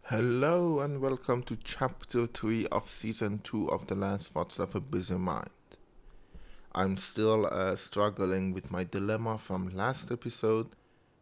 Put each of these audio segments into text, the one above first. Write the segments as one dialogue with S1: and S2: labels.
S1: Hello and welcome to chapter 3 of season 2 of The Last Thoughts of a Busy Mind. I'm still struggling with my dilemma from last episode.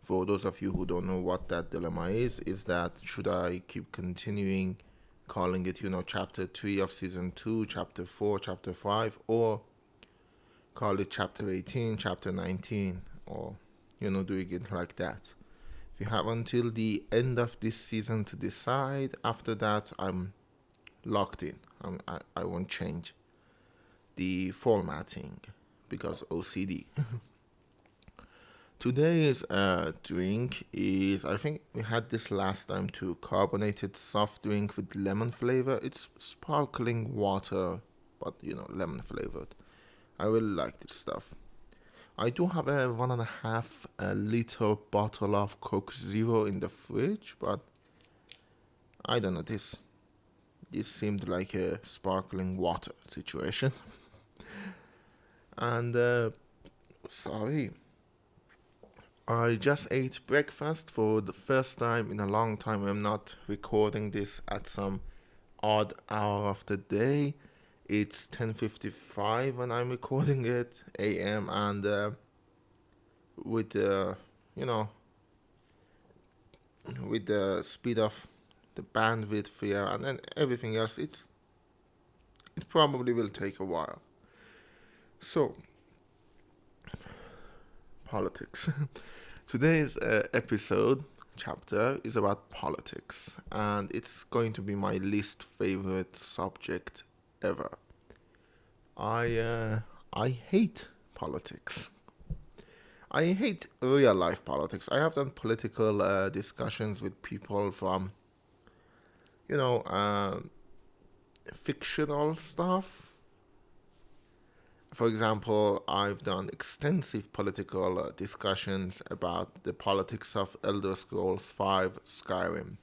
S1: For those of you who don't know what that dilemma is that should I keep continuing calling it, chapter 3 of season 2, chapter 4, chapter 5, or call it chapter 18, chapter 19, or, doing it like that. You have until the end of this season to decide. After that, I'm locked in. I won't change the formatting because OCD. Today's drink is, I think we had this last time too, carbonated soft drink with lemon flavor. It's sparkling water, but lemon flavored. I really like this stuff. I do have a 1.5 liter bottle of Coke Zero in the fridge, but I don't know. This seemed like a sparkling water situation. And sorry, I just ate breakfast for the first time in a long time. I'm not recording this at some odd hour of the day. It's 10:55 when I'm recording it a.m. and with the you know with the speed of the bandwidth here and then everything else, it probably will take a while. So politics. Today's episode chapter is about politics, and it's going to be my least favorite subject ever. I hate politics. I hate real life politics. I have done political discussions with people from, you know, uh, fictional stuff. For example, I've done extensive political discussions about the politics of Elder Scrolls V Skyrim.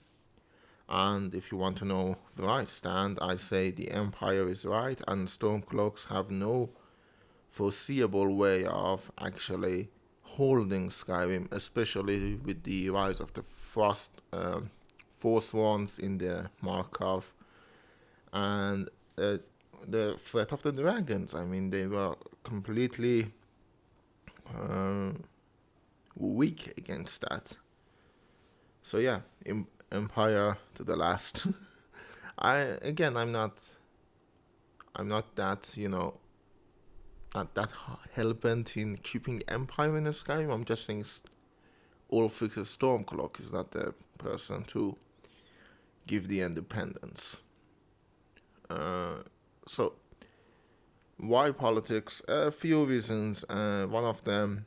S1: And if you want to know where I stand, I say the Empire is right and Stormcloaks have no foreseeable way of actually holding Skyrim, especially with the rise of the Force ones in the Markov and the threat of the dragons. I mean, they were completely uh, weak against that. So yeah, Empire to the last. I'm not that not that hell bent in keeping Empire in the sky. I'm just saying Ulfric Stormcloak is not the person to give the independence. Uh, so why politics? A few reasons. One of them,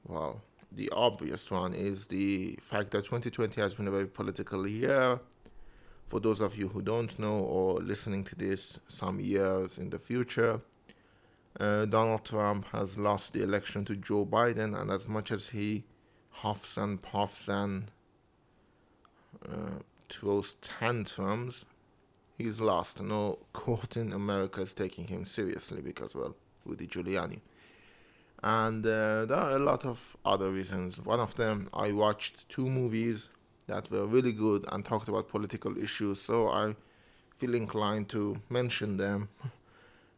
S1: well, the obvious one is the fact that 2020 has been a very political year. For those of you who don't know or listening to this some years in the future, Donald Trump has lost the election to Joe Biden, and as much as he huffs and puffs and throws tantrums, he's lost. No court in America is taking him seriously because, well, Rudy Giuliani. And there are a lot of other reasons. One of them, I watched two movies that were really good and talked about political issues, so I feel inclined to mention them.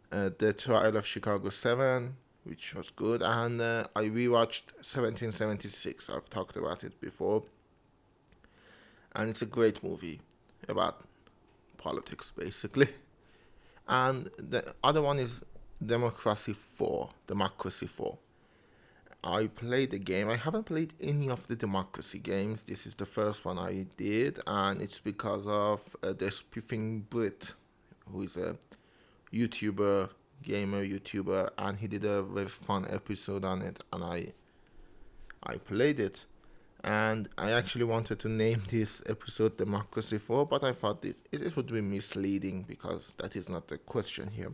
S1: The Trial of Chicago 7, which was good, and I rewatched 1776. I've talked about it before, and it's a great movie about politics, basically. And the other one is Democracy 4. I played the game. I haven't played any of the democracy games. This is the first one I did, and it's because of the Spiffing Brit, who is a YouTuber, and he did a very fun episode on it, and I played it, and I actually wanted to name this episode Democracy 4, but I thought it would be misleading because that is not the question here.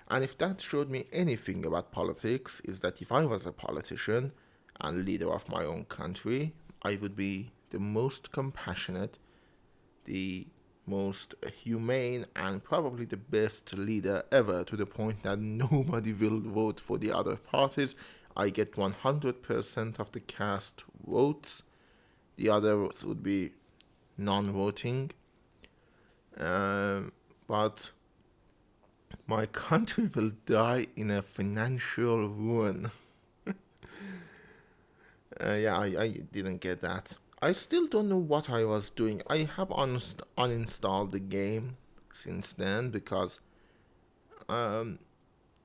S1: And if that showed me anything about politics, is that if I was a politician and leader of my own country, I would be the most compassionate, the most humane, and probably the best leader ever, to the point that nobody will vote for the other parties. I get 100% of the cast votes. The others would be non-voting. But my country will die in a financial ruin. Yeah, I didn't get that. I still don't know what I was doing. I have uninstalled the game since then because um,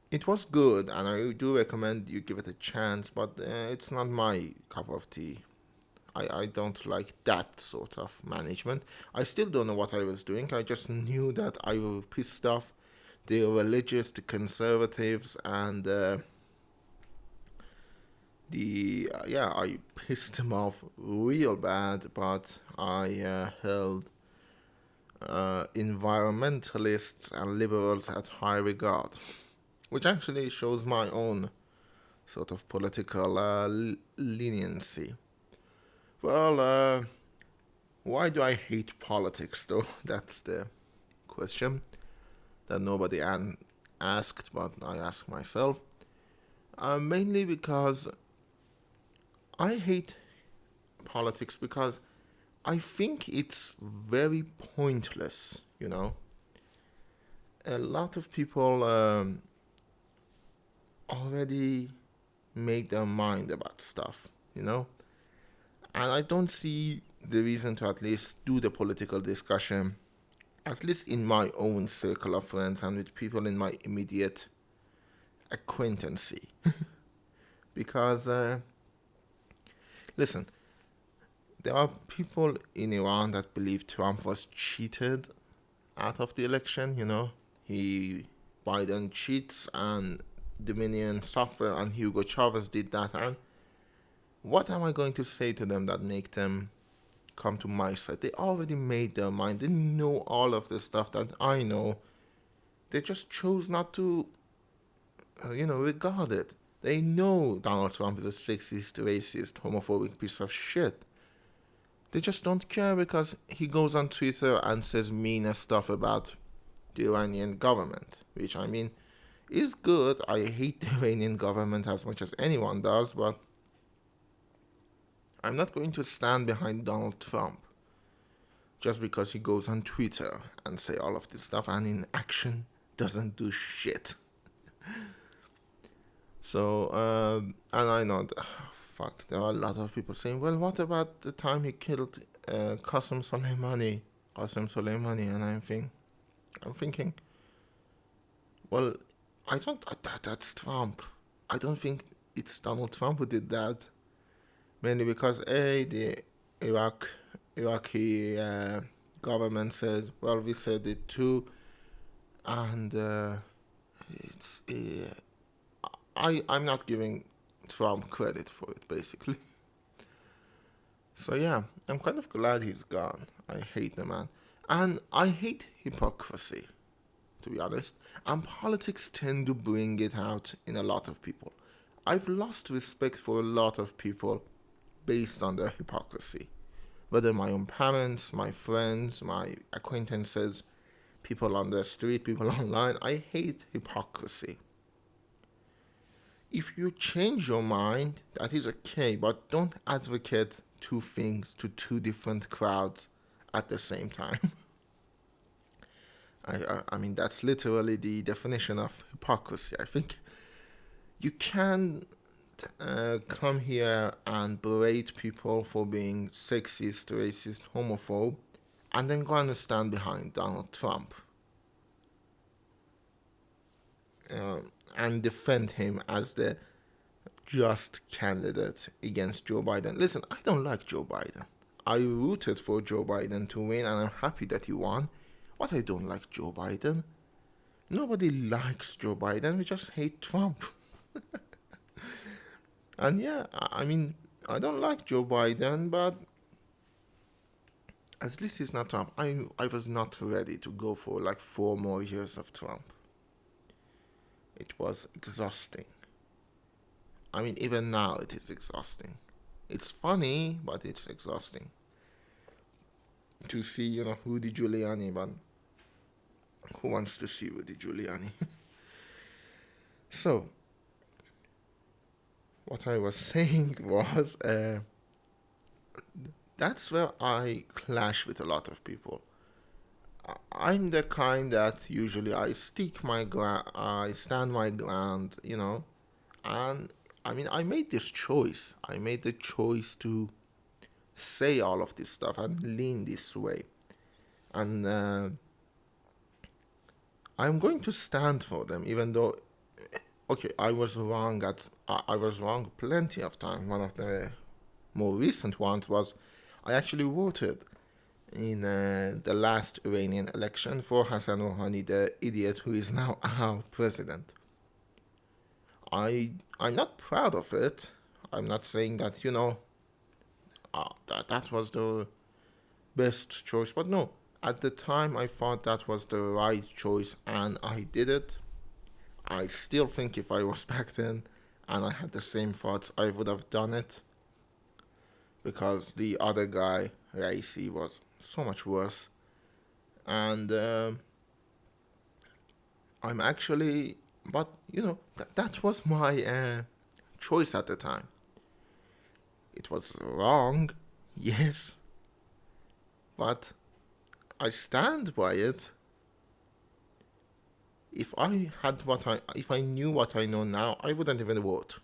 S1: it was good, and I do recommend you give it a chance, but it's not my cup of tea. I don't like that sort of management. I still don't know what I was doing. I just knew that I was pissed off the religious, the conservatives, and yeah, I pissed them off real bad. But I held environmentalists and liberals at high regard, which actually shows my own sort of political leniency. Well, why do I hate politics though? That's the question that nobody asked, but I ask myself. Mainly because I hate politics because I think it's very pointless, you know. A lot of people already make their mind about stuff, you know. And I don't see the reason to at least do the political discussion, at least in my own circle of friends and with people in my immediate acquaintancy. Because, listen, there are people in Iran that believe Trump was cheated out of the election, you know. Biden cheats and Dominion software and Hugo Chavez did that. And what am I going to say to them that make them come to my side? They already made their mind. They know all of the stuff that I know. They just chose not to, regard it. They know Donald Trump is a sexist, racist, homophobic piece of shit. They just don't care because he goes on Twitter and says meaner stuff about the Iranian government, which I mean is good. I hate the Iranian government as much as anyone does, but I'm not going to stand behind Donald Trump just because he goes on Twitter and say all of this stuff and in action doesn't do shit. So, and I know, fuck, there are a lot of people saying, well, what about the time he killed Qasem Soleimani, and I'm thinking, well, I don't, that's Trump. I don't think it's Donald Trump who did that. Mainly because the Iraqi government said, well, we said it too, and it's I'm not giving Trump credit for it, basically. So yeah, I'm kind of glad he's gone. I hate the man, and I hate hypocrisy, to be honest. And politics tend to bring it out in a lot of people. I've lost respect for a lot of people based on their hypocrisy. Whether my own parents, my friends, my acquaintances, people on the street, people online, I hate hypocrisy. If you change your mind, that is okay, but don't advocate two things to two different crowds at the same time. I mean, that's literally the definition of hypocrisy. I think you can come here and berate people for being sexist, racist, homophobe, and then go and stand behind Donald Trump uh, and defend him as the just candidate against Joe Biden. Listen, I don't like Joe Biden. I rooted for Joe Biden to win, and I'm happy that he won. But I don't like Joe Biden. Nobody likes Joe Biden. We just hate Trump. And yeah, I mean, I don't like Joe Biden, but at least he's not Trump. I was not ready to go for like 4 more years of Trump. It was exhausting. I mean, even now it is exhausting. It's funny, but it's exhausting to see, Rudy Giuliani, but who wants to see Rudy Giuliani? So, what I was saying was That's where I clash with a lot of people. I'm the kind that usually I stick my ground, I stand my ground, and I mean, I made this choice. I made the choice to say all of this stuff and lean this way. And I'm going to stand for them, even though, okay, I was wrong plenty of time. One of the more recent ones was I actually voted in the last Iranian election for Hassan Rouhani, the idiot who is now our president. I'm not proud of it. I'm not saying that that was the best choice, but no. At the time, I thought that was the right choice, and I did it. I still think if I was back then and I had the same thoughts, I would have done it because the other guy, Raisi, was so much worse. And I'm actually, but that was my choice at the time. It was wrong, yes, but I stand by it. If I knew what I know now, I wouldn't even vote.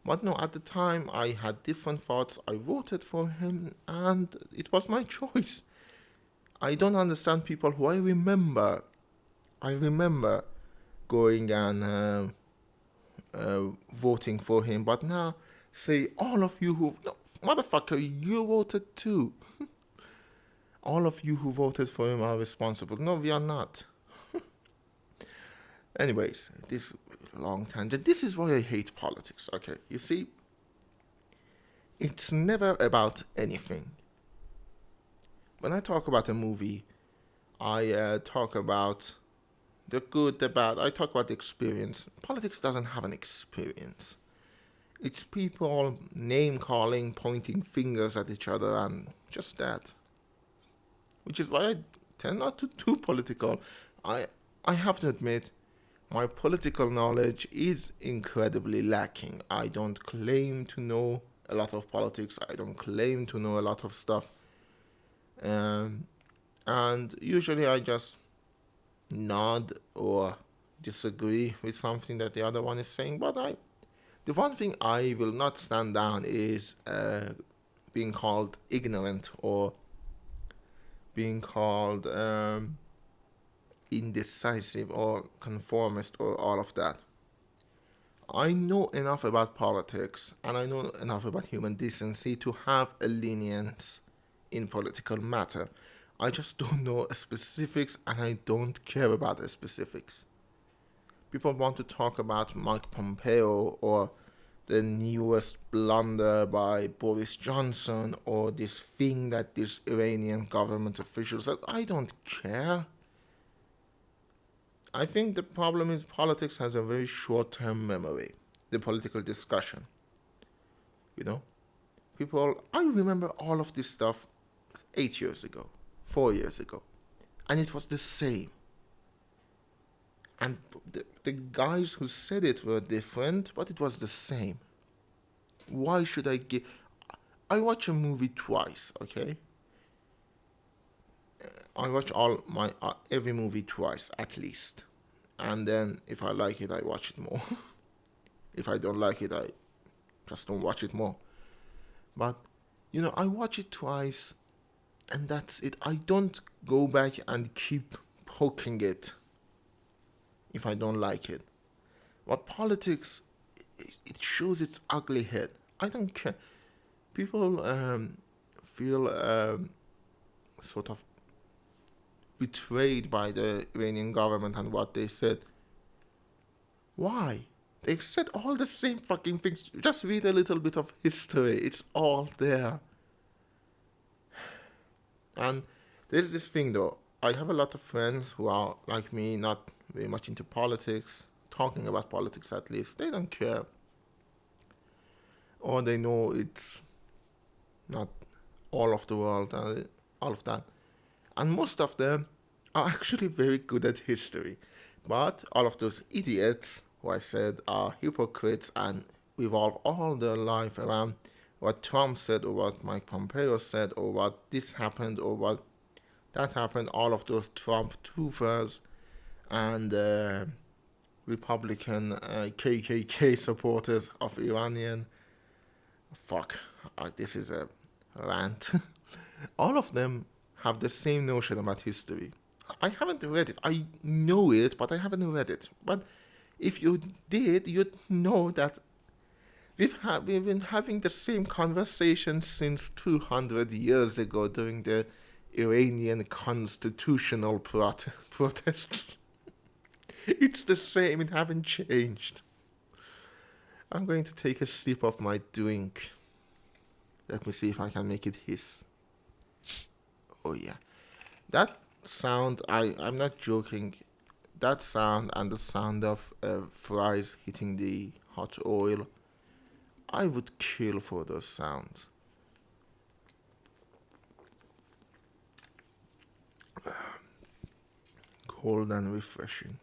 S1: But no, at the time I had different thoughts. I voted for him, and it was my choice. I don't understand people who I remember going and voting for him, but now say all of you who, no, motherfucker, you voted too. All of you who voted for him are responsible. No, we are not. Anyways, this long tangent. This is why I hate politics. Okay, you see, it's never about anything. When I talk about a movie, I talk about the good, the bad. I talk about the experience. Politics doesn't have an experience. It's people name calling, pointing fingers at each other, and just that. Which is why I tend not to do political. I I have to admit, my political knowledge is incredibly lacking. I don't claim to know a lot of politics. I don't claim to know a lot of stuff. Um, and usually I just nod or disagree with something that the other one is saying. But the one thing I will not stand down is being called ignorant or being called indecisive or conformist or all of that. I know enough about politics and I know enough about human decency to have a lenience in political matter. I just don't know specifics and I don't care about the specifics. People want to talk about Mike Pompeo or the newest blunder by Boris Johnson or this thing that this Iranian government official said. I don't care. I think the problem is politics has a very short term memory. The political discussion. You know? People, I remember all of this stuff 8 years ago, 4 years ago, and it was the same. And the guys who said it were different, but it was the same. Why should I give. I watch a movie twice, okay? I watch all my every movie twice at least, and then if I like it, I watch it more. If I don't like it, I just don't watch it more. But I watch it twice, and that's it. I don't go back and keep poking it if I don't like it. But politics, it shows its ugly head. I don't care. People feel sort of betrayed by the Iranian government and what they said. Why? They've said all the same fucking things. Just read a little bit of history. It's all there. And there's this thing though. I have a lot of friends who are like me, not very much into politics, talking about politics at least. They don't care. Or they know it's not all of the world and all of that. And most of them are actually very good at history. But all of those idiots who I said are hypocrites and revolve all their life around what Trump said or what Mike Pompeo said or what this happened or what that happened, all of those Trump truthers and Republican KKK supporters of Iranian, fuck, this is a rant. All of them have the same notion about history. I haven't read it. I know it, but I haven't read it. But if you did, you'd know that we've been having the same conversation since 200 years ago during the Iranian constitutional protests. It's the same, it haven't changed. I'm going to take a sip of my drink. Let me see if I can make it hiss. Oh yeah. That sound, I'm not joking. That sound and the sound of fries hitting the hot oil, I would kill for those sounds. Cold and refreshing.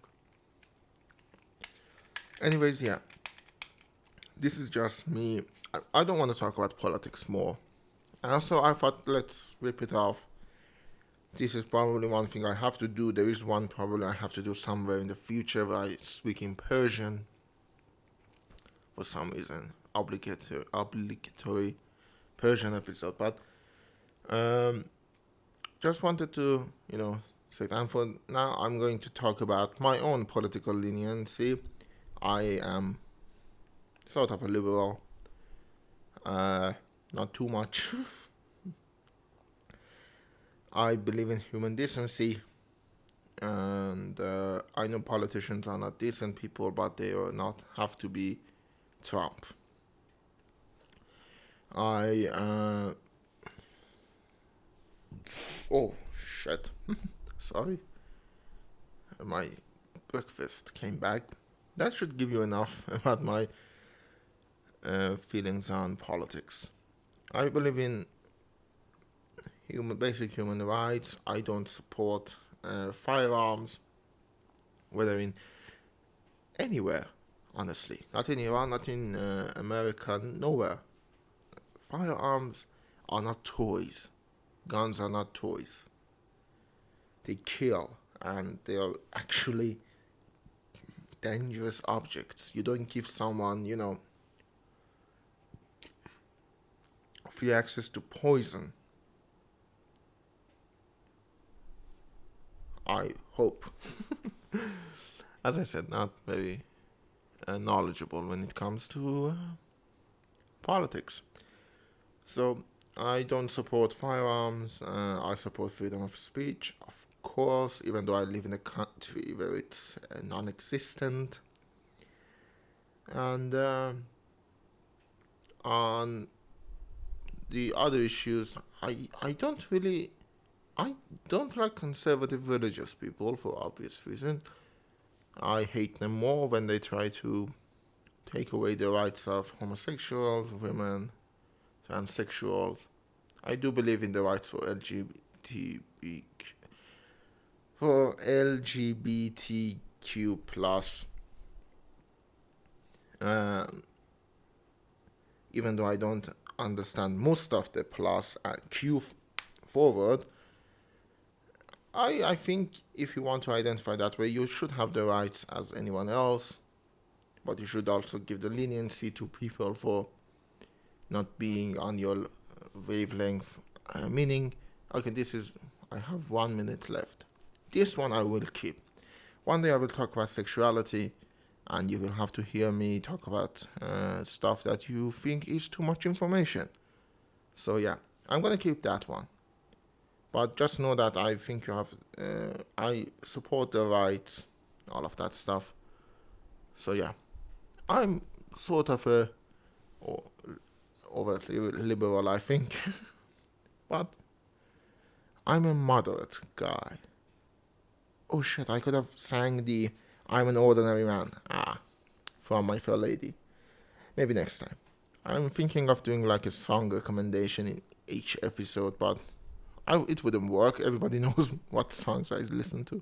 S1: Anyways, yeah. This is just me. I don't want to talk about politics more. And also, I thought, let's rip it off. This is probably one thing I have to do. There is one probably I have to do somewhere in the future where I speak in Persian. For some reason, obligatory Persian episode. But just wanted to, say that. And for now, I'm going to talk about my own political leniency. I am sort of a liberal. Not too much. I believe in human decency, and I know politicians are not decent people, but they are not have to be Trump. Oh shit, sorry, my breakfast came back. That should give you enough about my feelings on politics. I believe in basic human rights. I don't support firearms, whether in anywhere, honestly. Not in Iran, not in America, nowhere. Firearms are not toys. Guns are not toys. They kill, and they are actually dangerous objects. You don't give someone, free access to poison. I hope. As I said, not very knowledgeable when it comes to politics. So I don't support firearms. I support freedom of speech, of course, even though I live in a country where it's non-existent. And on the other issues, I don't like conservative religious people for obvious reason. I hate them more when they try to take away the rights of homosexuals, women, transsexuals. I do believe in the rights for LGBTQ plus. Even though I don't understand most of the plus and Q forward, I think if you want to identify that way, you should have the rights as anyone else, but you should also give the leniency to people for not being on your wavelength. Meaning, okay, I have 1 minute left. This one I will keep. One day I will talk about sexuality, and you will have to hear me talk about stuff that you think is too much information. So yeah, I'm gonna keep that one. But just know that I think I support the rights, all of that stuff. So yeah, I'm sort of a overtly liberal, I think. But I'm a moderate guy. Oh shit, I could have sang the I'm an ordinary man. From My Fair Lady. Maybe next time. I'm thinking of doing like a song recommendation in each episode, but it wouldn't work. Everybody knows what songs I listen to.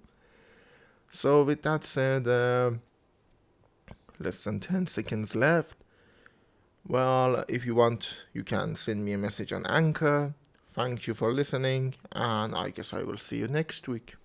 S1: So with that said, less than 10 seconds left. Well, if you want, you can send me a message on Anchor. Thank you for listening, and I guess I will see you next week.